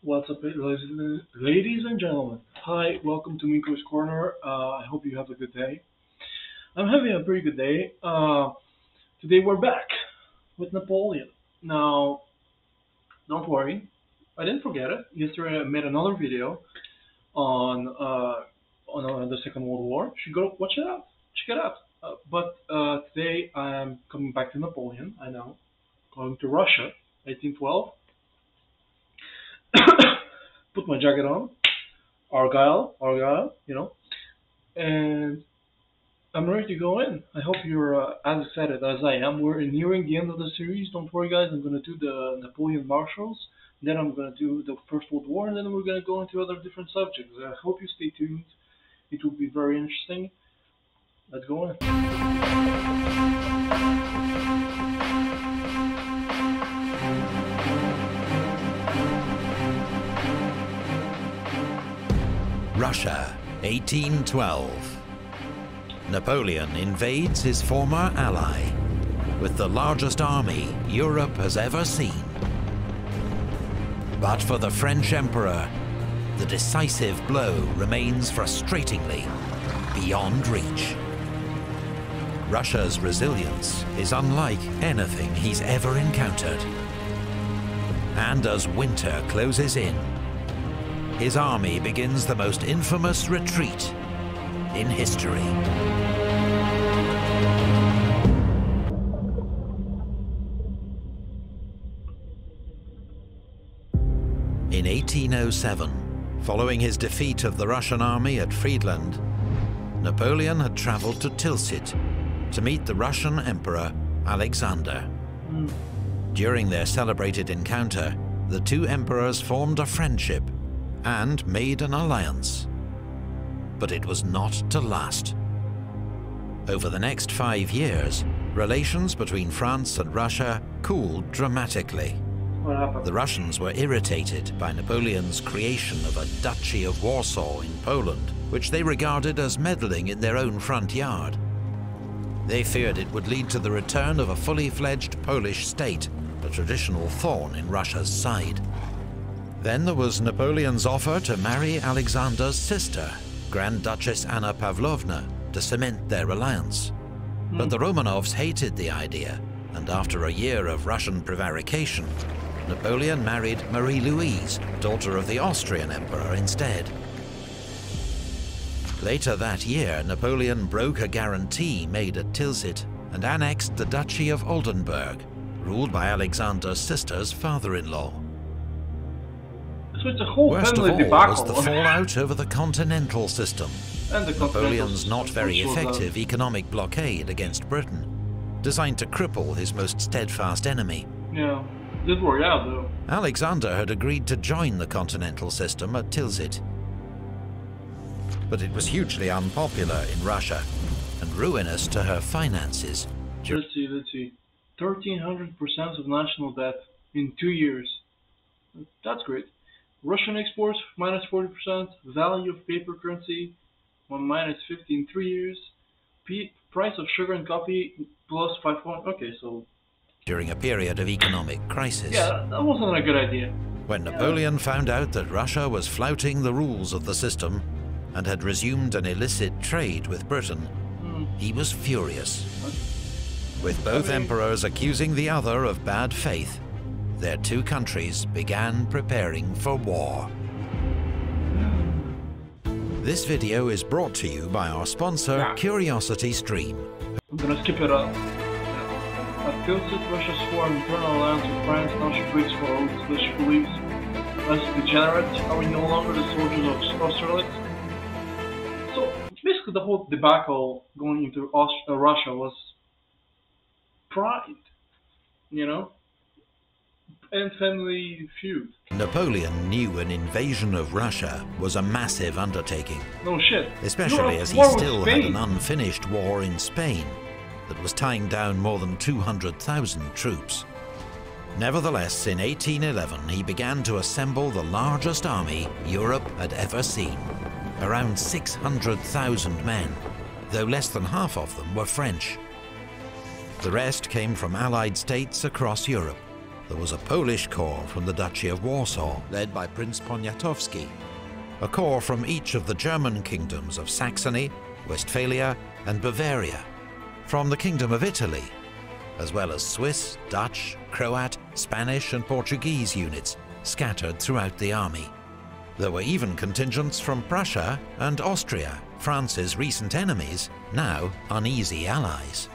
What's up, ladies and gentlemen? Hi, welcome to Minko's Corner. I hope you have a good day. I'm having a pretty good day. Today we're back with Napoleon. Now, don't worry, I didn't forget it. Yesterday I made another video on the Second World War. You should go watch it out. Check it out. But today I'm coming back to Napoleon. I know, going to Russia, 1812. Put my jacket on, Argyle, and I'm ready to go in. I hope you're as excited as I am. We're nearing the end of the series. Don't worry, guys. I'm going to do the Napoleon Marshals. Then I'm going to do the First World War, and then we're going to go into other different subjects. I hope you stay tuned. It will be very interesting. Let's go in. Russia, 1812. Napoleon invades his former ally with the largest army Europe has ever seen. But for the French Emperor, the decisive blow remains frustratingly beyond reach. Russia's resilience is unlike anything he's ever encountered. And as winter closes in, his army begins the most infamous retreat in history. In 1807, following his defeat of the Russian army at Friedland, Napoleon had travelled to Tilsit to meet the Russian Emperor Alexander. During their celebrated encounter, the two emperors formed a friendship and made an alliance. But it was not to last. Over the next 5 years, relations between France and Russia cooled dramatically. What happened? The Russians were irritated by Napoleon's creation of a Duchy of Warsaw in Poland, which they regarded as meddling in their own front yard. They feared it would lead to the return of a fully fledged Polish state, a traditional thorn in Russia's side. Then there was Napoleon's offer to marry Alexander's sister, Grand Duchess Anna Pavlovna, to cement their alliance. But the Romanovs hated the idea, and after a year of Russian prevarication, Napoleon married Marie-Louise, daughter of the Austrian emperor, instead. Later that year, Napoleon broke a guarantee made at Tilsit and annexed the Duchy of Oldenburg, ruled by Alexander's sister's father-in-law. So it's a whole Worst of family all debacle. was the fallout over the continental system. And the Napoleon's not very which was, effective economic blockade against Britain, designed to cripple his most steadfast enemy. Yeah, did work out though. Alexander had agreed to join the continental system at Tilsit. But it was hugely unpopular in Russia and ruinous to her finances. Let's see. 1,300% of national debt in 2 years. That's great. Russian exports minus 40%. Value of paper currency minus 50 in 3 years. Price of sugar and coffee plus 5 point. Okay, so During a period of economic crisis. yeah, that wasn't a good idea. When Napoleon found out that Russia was flouting the rules of the system and had resumed an illicit trade with Britain, he was furious. With both emperors accusing the other of bad faith, their two countries began preparing for war. This video is brought to you by our sponsor, Curiosity Stream. I'm gonna skip it up. At Tilsit, Russia swore an internal alliance with France now she breaks for oaths that she believes as degenerate are we no longer the soldiers of Austerlitz. So basically the whole debacle going into Russia was pride, and family feud. Napoleon knew an invasion of Russia was a massive undertaking, No shit. especially as he War with still had Spain. an unfinished war in Spain that was tying down more than 200,000 troops. Nevertheless, in 1811, he began to assemble the largest army Europe had ever seen, around 600,000 men, though less than half of them were French. The rest came from allied states across Europe. there was a Polish corps from the Duchy of Warsaw, led by Prince Poniatowski, a corps from each of the German kingdoms of Saxony, Westphalia, and Bavaria, from the Kingdom of Italy, as well as Swiss, Dutch, Croat, Spanish, and Portuguese units scattered throughout the army. There were even contingents from Prussia and Austria, France's recent enemies, now uneasy allies.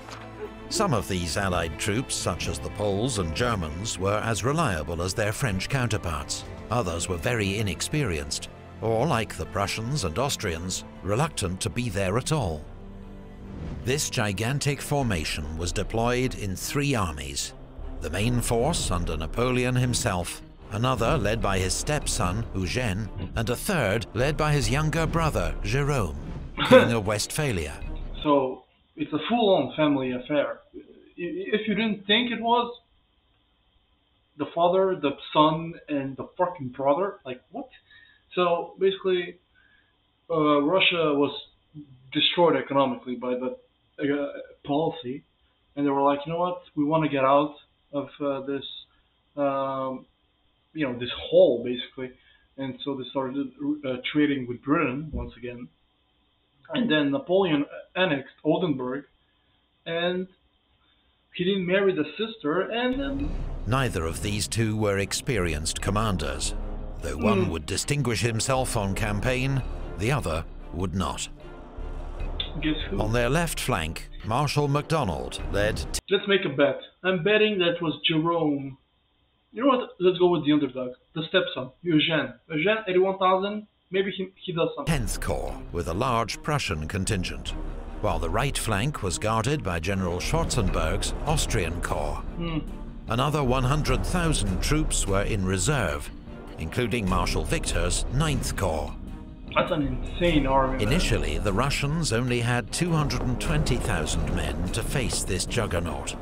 Some of these allied troops, such as the Poles and Germans, were as reliable as their French counterparts. Others were very inexperienced, or, like the Prussians and Austrians, reluctant to be there at all. This gigantic formation was deployed in 3 armies: the main force under Napoleon himself, another led by his stepson Eugene, and a third led by his younger brother Jerome, king of Westphalia. So it's a full-on family affair. If you didn't think it was, the father, the son, and the fucking brother, like what? So basically, Russia was destroyed economically by the policy, and they were like, you know what, we want to get out of this, this hole basically, and so they started trading with Britain once again, and then Napoleon annexed Oldenburg, and he didn't marry the sister, and then... Neither of these two were experienced commanders. Though one would distinguish himself on campaign, the other would not. Guess who? On their left flank, Marshal MacDonald led... Let's make a bet. I'm betting that was Jerome. You know what? Let's go with the underdog. The stepson, Eugene. Eugene, 81,000. Maybe he does something. 10th Corps, with a large Prussian contingent, while the right flank was guarded by General Schwarzenberg's Austrian Corps. Another 100,000 troops were in reserve, including Marshal Victor's 9th Corps. That's an insane army. Initially, the Russians only had 220,000 men to face this juggernaut,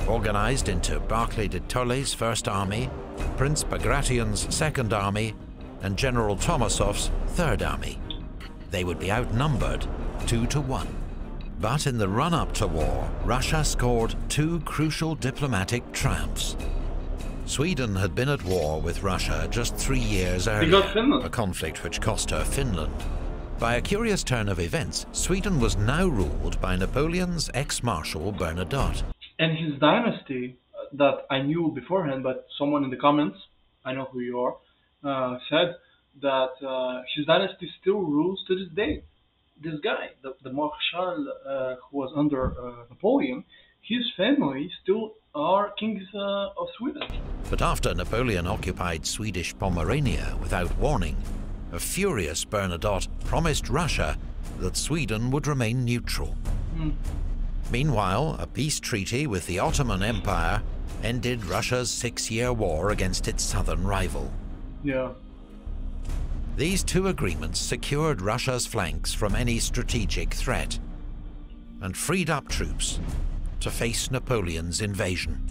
organized into Barclay de Tolly's 1st Army, Prince Bagration's 2nd Army, and General Tomasov's 3rd Army. They would be outnumbered 2-1. But in the run-up to war, Russia scored 2 crucial diplomatic triumphs. Sweden had been at war with Russia just 3 years earlier, a conflict which cost her Finland. By a curious turn of events, Sweden was now ruled by Napoleon's ex-marshal Bernadotte. And his dynasty, that I knew beforehand, but someone in the comments, I know who you are, said that his dynasty still rules to this day. This guy, the Marshal who was under Napoleon, his family still are kings of Sweden. But after Napoleon occupied Swedish Pomerania without warning, a furious Bernadotte promised Russia that Sweden would remain neutral. Meanwhile, a peace treaty with the Ottoman Empire ended Russia's 6-year war against its southern rival. Yeah. These 2 agreements secured Russia's flanks from any strategic threat and freed up troops to face Napoleon's invasion.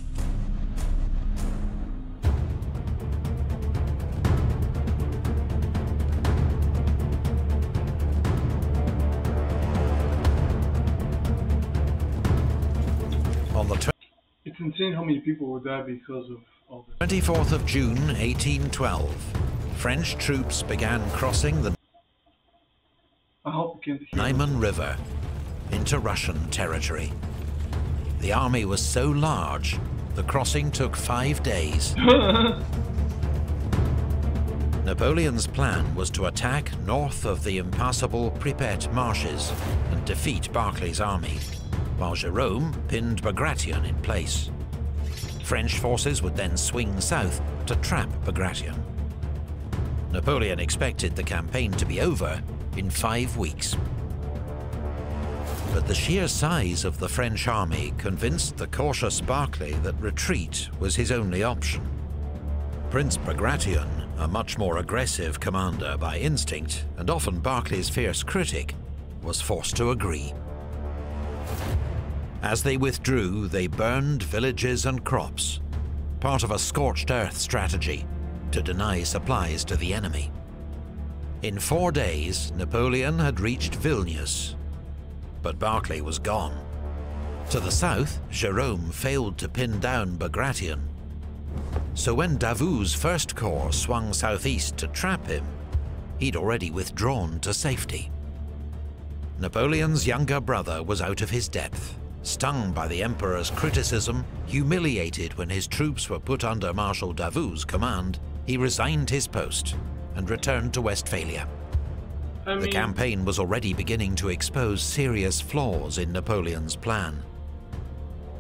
On the It's insane how many people would die because of all this. 24th of June 1812, French troops began crossing the Niemen River into Russian territory. The army was so large, the crossing took 5 days. Napoleon's plan was to attack north of the impassable Pripet marshes and defeat Barclay's army, while Jerome pinned Bagration in place. French forces would then swing south to trap Bagration. Napoleon expected the campaign to be over in 5 weeks. But the sheer size of the French army convinced the cautious Barclay that retreat was his only option. Prince Bagration, a much more aggressive commander by instinct and often Barclay's fierce critic, was forced to agree. As they withdrew, they burned villages and crops, part of a scorched earth strategy to deny supplies to the enemy. In 4 days, Napoleon had reached Vilnius, but Barclay was gone. To the south, Jerome failed to pin down Bagration. So when Davout's First Corps swung southeast to trap him, he'd already withdrawn to safety. Napoleon's younger brother was out of his depth. Stung by the Emperor's criticism, humiliated when his troops were put under Marshal Davout's command, he resigned his post and returned to Westphalia. The campaign was already beginning to expose serious flaws in Napoleon's plan.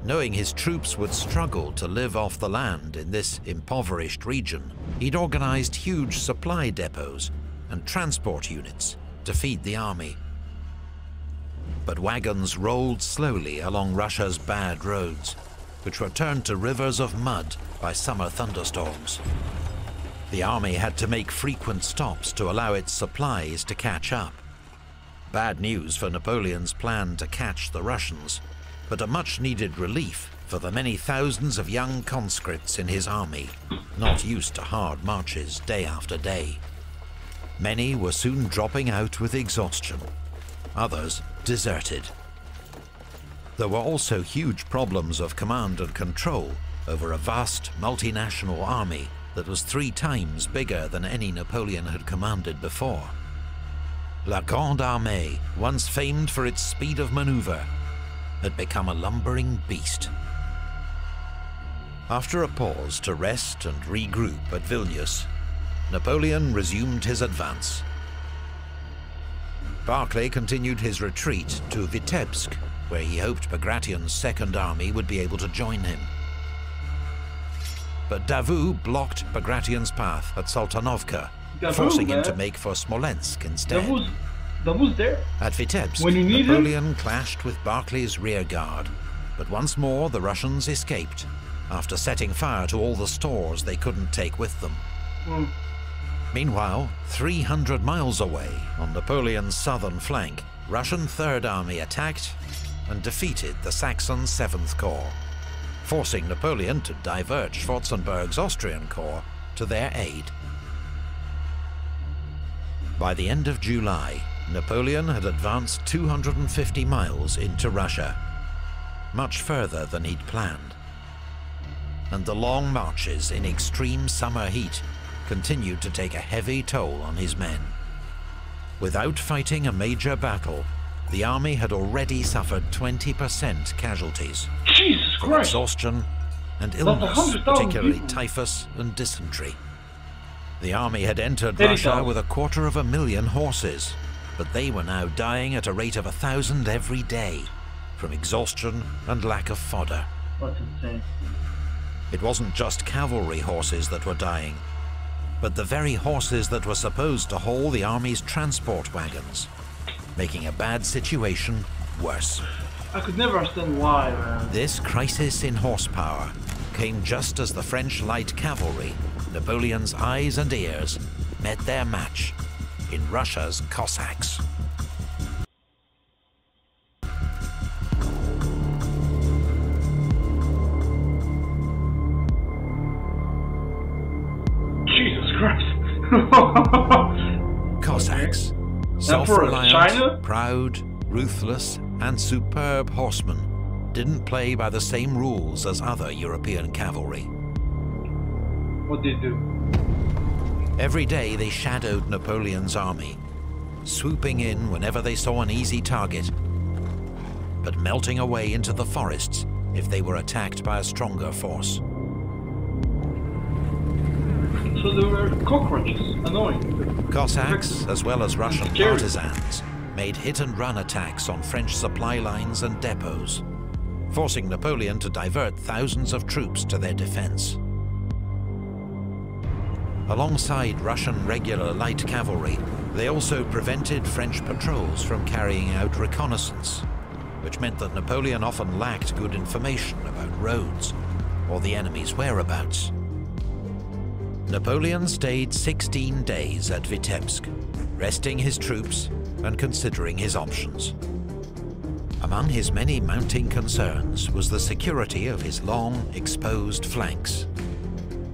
Knowing his troops would struggle to live off the land in this impoverished region, he'd organized huge supply depots and transport units to feed the army. But wagons rolled slowly along Russia's bad roads, which were turned to rivers of mud by summer thunderstorms. The army had to make frequent stops to allow its supplies to catch up. Bad news for Napoleon's plan to catch the Russians, but a much-needed relief for the many thousands of young conscripts in his army, not used to hard marches day after day. Many were soon dropping out with exhaustion. Others deserted. There were also huge problems of command and control over a vast multinational army that was 3 times bigger than any Napoleon had commanded before. La Grande Armée, once famed for its speed of maneuver, had become a lumbering beast. After a pause to rest and regroup at Vilnius, Napoleon resumed his advance. Barclay continued his retreat to Vitebsk, where he hoped Bagration's Second Army would be able to join him. But Davout blocked Bagration's path at Sultanovka, forcing him to make for Smolensk instead. Davout's there. At Vitebsk, When you need Napoleon clashed with Barclay's rear guard, but once more the Russians escaped, after setting fire to all the stores they couldn't take with them. Meanwhile, 300 miles away, on Napoleon's southern flank, Russian Third Army attacked and defeated the Saxon Seventh Corps, forcing Napoleon to divert Schwarzenberg's Austrian Corps to their aid. By the end of July, Napoleon had advanced 250 miles into Russia, much further than he'd planned. And the long marches in extreme summer heat continued to take a heavy toll on his men. Without fighting a major battle, the army had already suffered 20% casualties from exhaustion and illness, particularly typhus and dysentery. The army had entered Russia with 250,000 horses, but they were now dying at a rate of 1,000 every day from exhaustion and lack of fodder. That's insane. It wasn't just cavalry horses that were dying, but the very horses that were supposed to haul the army's transport wagons, making a bad situation worse. I could never understand why, man. This crisis in horsepower came just as the French light cavalry, Napoleon's eyes and ears, met their match in Russia's Cossacks. Jesus Christ. Cossacks, self-reliant, proud, ruthless, and superb horsemen, didn't play by the same rules as other European cavalry. What did they do? Every day they shadowed Napoleon's army, swooping in whenever they saw an easy target, but melting away into the forests if they were attacked by a stronger force. So they were cockroaches, annoying. Cossacks, as well as Russian partisans, made hit-and-run attacks on French supply lines and depots, forcing Napoleon to divert thousands of troops to their defense. Alongside Russian regular light cavalry, they also prevented French patrols from carrying out reconnaissance, which meant that Napoleon often lacked good information about roads or the enemy's whereabouts. Napoleon stayed 16 days at Vitebsk, resting his troops and considering his options. Among his many mounting concerns was the security of his long, exposed flanks.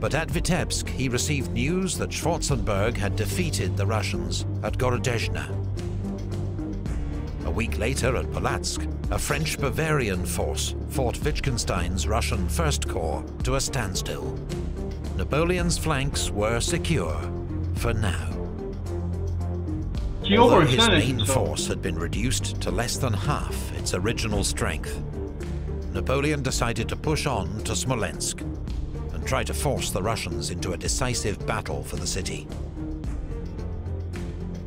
But at Vitebsk, he received news that Schwarzenberg had defeated the Russians at Gorodezhna. A week later at Polotsk, a French Bavarian force fought Wittgenstein's Russian First Corps to a standstill. Napoleon's flanks were secure for now. Although his main force had been reduced to less than half its original strength, Napoleon decided to push on to Smolensk and try to force the Russians into a decisive battle for the city.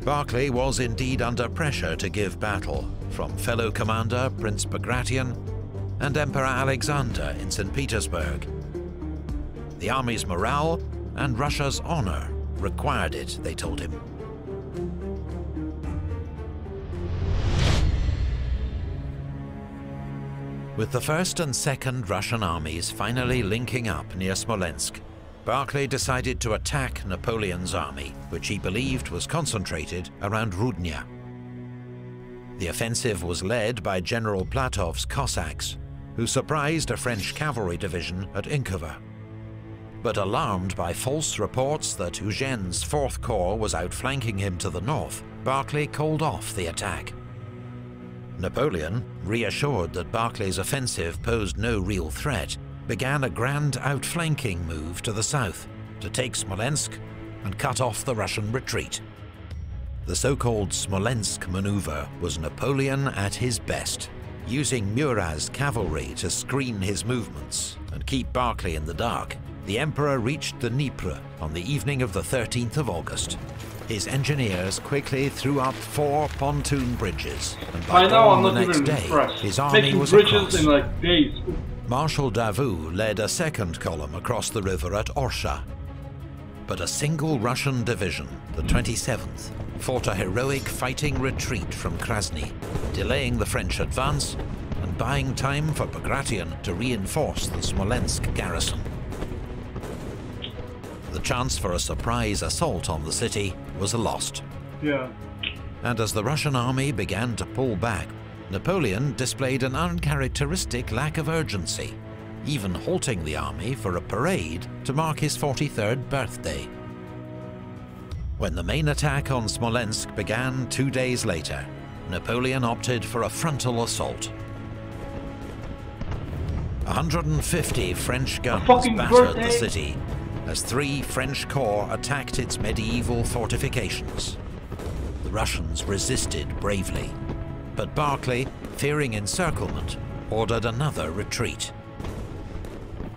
Barclay was indeed under pressure to give battle from fellow commander Prince Bagration and Emperor Alexander in St. Petersburg. The army's morale and Russia's honor required it, they told him. With the First and Second Russian armies finally linking up near Smolensk, Barclay decided to attack Napoleon's army, which he believed was concentrated around Rudnya. The offensive was led by General Platov's Cossacks, who surprised a French cavalry division at Inkovo. But alarmed by false reports that Eugene's 4th Corps was outflanking him to the north, Barclay called off the attack. Napoleon, reassured that Barclay's offensive posed no real threat, began a grand outflanking move to the south to take Smolensk and cut off the Russian retreat. The so-called Smolensk maneuver was Napoleon at his best, using Murat's cavalry to screen his movements and keep Barclay in the dark. The Emperor reached the Dnieper on the evening of the 13th of August. His engineers quickly threw up 4 pontoon bridges, and by dawn the next day, his army was across. In like days. Marshal Davout led a second column across the river at Orsha. But a single Russian division, the 27th, fought a heroic fighting retreat from Krasny, delaying the French advance and buying time for Bagration to reinforce the Smolensk garrison. The chance for a surprise assault on the city was lost. Yeah. And as the Russian army began to pull back, Napoleon displayed an uncharacteristic lack of urgency, even halting the army for a parade to mark his 43rd birthday. When the main attack on Smolensk began 2 days later, Napoleon opted for a frontal assault. 150 French guns battered the city as 3 French corps attacked its medieval fortifications. The Russians resisted bravely, but Barclay, fearing encirclement, ordered another retreat.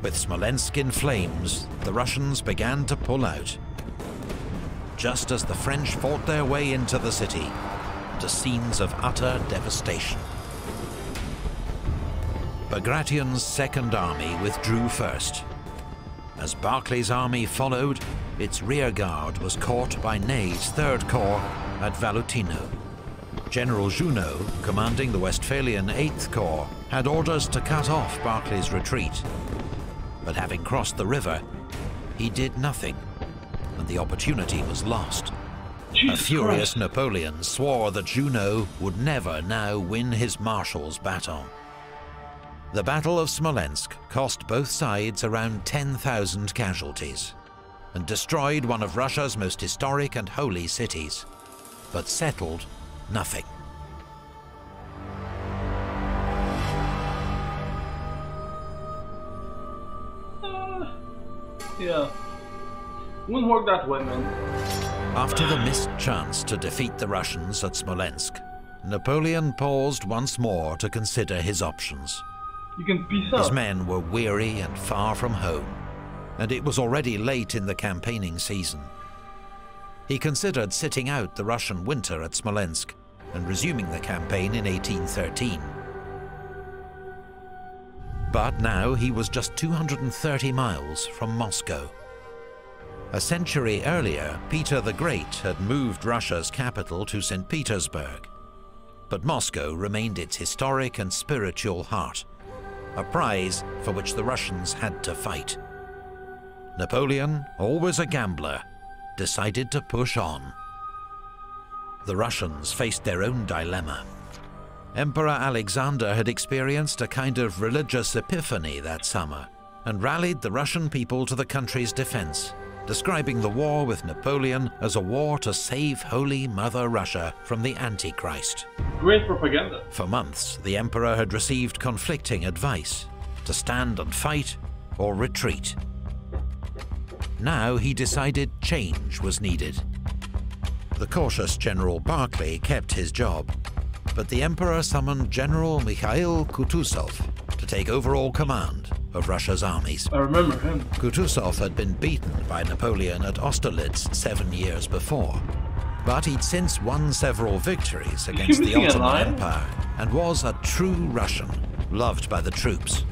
With Smolensk in flames, the Russians began to pull out, just as the French fought their way into the city, to scenes of utter devastation. Bagration's Second Army withdrew first. As Barclay's army followed, its rearguard was caught by Ney's 3rd Corps at Valutino. General Junot, commanding the Westphalian 8th Corps, had orders to cut off Barclay's retreat. But having crossed the river, he did nothing, and the opportunity was lost. A furious Napoleon swore that Junot would never now win his marshal's baton. The Battle of Smolensk cost both sides around 10,000 casualties and destroyed one of Russia's most historic and holy cities, but settled nothing. Yeah. Wouldn't work that way, man. After the missed chance to defeat the Russians at Smolensk, Napoleon paused once more to consider his options. You can peace out. His men were weary and far from home, and it was already late in the campaigning season. He considered sitting out the Russian winter at Smolensk and resuming the campaign in 1813. But now he was just 230 miles from Moscow. A century earlier, Peter the Great had moved Russia's capital to St. Petersburg, but Moscow remained its historic and spiritual heart, a prize for which the Russians had to fight. Napoleon, always a gambler, decided to push on. The Russians faced their own dilemma. Emperor Alexander had experienced a kind of religious epiphany that summer and rallied the Russian people to the country's defense, describing the war with Napoleon as a war to save Holy Mother Russia from the Antichrist. Great propaganda. For months, the emperor had received conflicting advice to stand and fight or retreat. Now he decided change was needed. The cautious General Barclay kept his job, but the Emperor summoned General Mikhail Kutuzov to take overall command of Russia's armies. I remember him. Kutuzov had been beaten by Napoleon at Austerlitz 7 years before, but he'd since won several victories against the Ottoman Empire and was a true Russian, loved by the troops.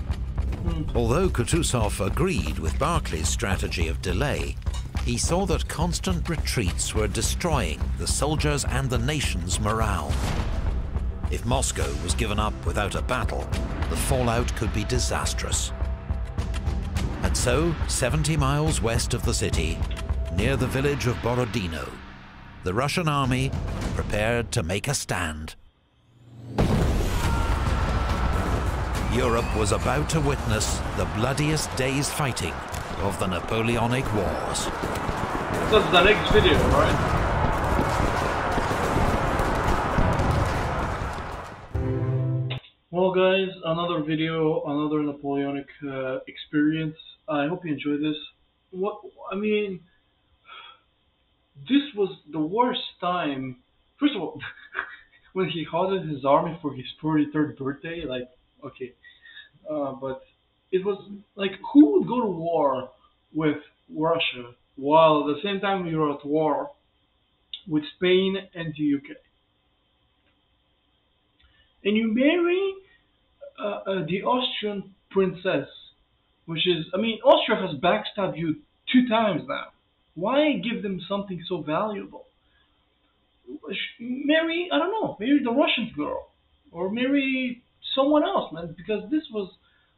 Although Kutuzov agreed with Barclay's strategy of delay, he saw that constant retreats were destroying the soldiers' and the nation's morale. If Moscow was given up without a battle, the fallout could be disastrous. And so, 70 miles west of the city, near the village of Borodino, the Russian army prepared to make a stand. Europe was about to witness the bloodiest day's fighting of the Napoleonic Wars. That's the next video, right? Well guys, another video, another Napoleonic experience. I hope you enjoyed this. This was the worst time. First of all, when he halted his army for his 43rd birthday, like, okay. But it was like, who would go to war with Russia while at the same time you're at war with Spain and the UK? And you marry the Austrian princess, which is, Austria has backstabbed you 2 times now. Why give them something so valuable? Marry, I don't know, marry the Russian girl, or marry someone else, man. Because this was,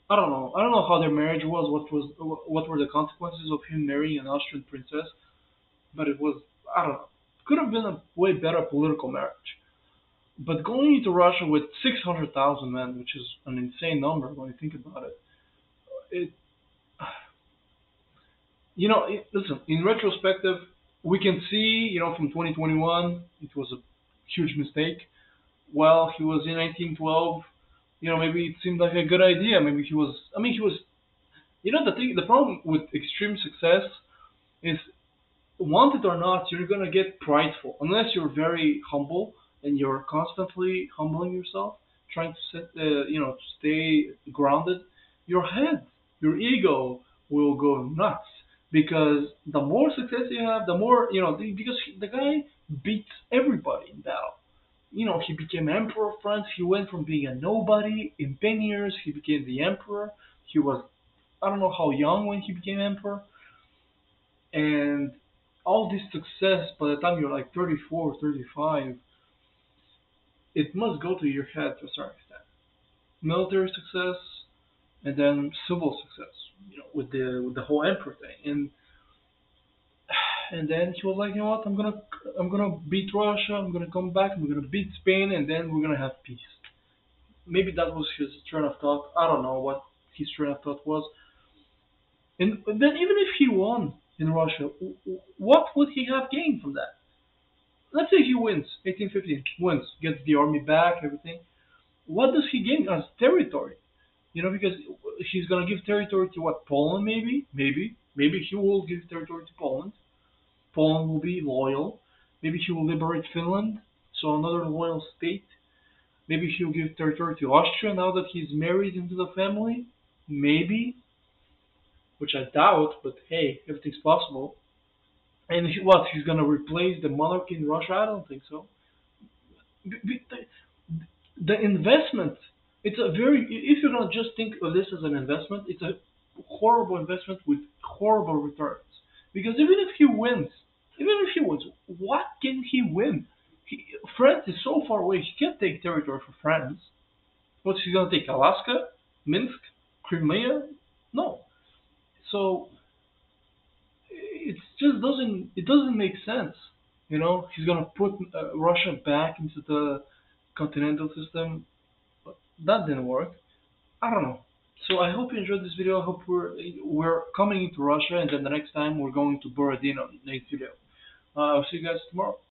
I don't know how their marriage was. What were the consequences of him marrying an Austrian princess? But it was, I don't know, could have been a way better political marriage. But going into Russia with 600,000 men, which is an insane number when you think about it, listen, in retrospective, we can see, from 2021, it was a huge mistake. While he was in 1912, maybe it seemed like a good idea. Maybe he was, the problem with extreme success is, want it or not, you're going to get prideful. Unless you're very humble and you're constantly humbling yourself, trying to stay grounded, your ego will go nuts. Because the more success you have, the more, because the guy beats everybody in battle. He became emperor of France. He went from being a nobody. In 10 years, he became the emperor. He was, I don't know how young when he became emperor. And all this success, by the time you're like 34, 35, it must go to your head to a certain extent. Military success, and then civil success, with the whole emperor thing. And then he was like, you know what, I'm gonna beat Russia, I'm gonna come back, I'm gonna beat Spain, and then we're gonna have peace. Maybe that was his train of thought. I don't know what his train of thought was. And then even if he won in Russia, what would he have gained from that? Let's say he wins, 1815, wins, gets the army back, everything. What does he gain as territory? Because he's gonna give territory to what, Poland maybe? Maybe he will give territory to Poland. Poland will be loyal. Maybe he will liberate Finland, so another loyal state. Maybe he'll give territory to Austria now that he's married into the family. Maybe. Which I doubt, but hey, everything's possible. And he's gonna replace the monarchy in Russia? I don't think so. The investment, if you're gonna just think of this as an investment, it's a horrible investment with horrible returns. Because even if he wins, what can he win? France is so far away, he can't take territory for France. What's he gonna take? Alaska? Minsk? Crimea? No. So it just doesn't make sense. He's gonna put Russia back into the continental system. But that didn't work. I don't know. So I hope you enjoyed this video. I hope we're coming into Russia, and then the next time we're going to Borodino, next video. I'll see you guys tomorrow.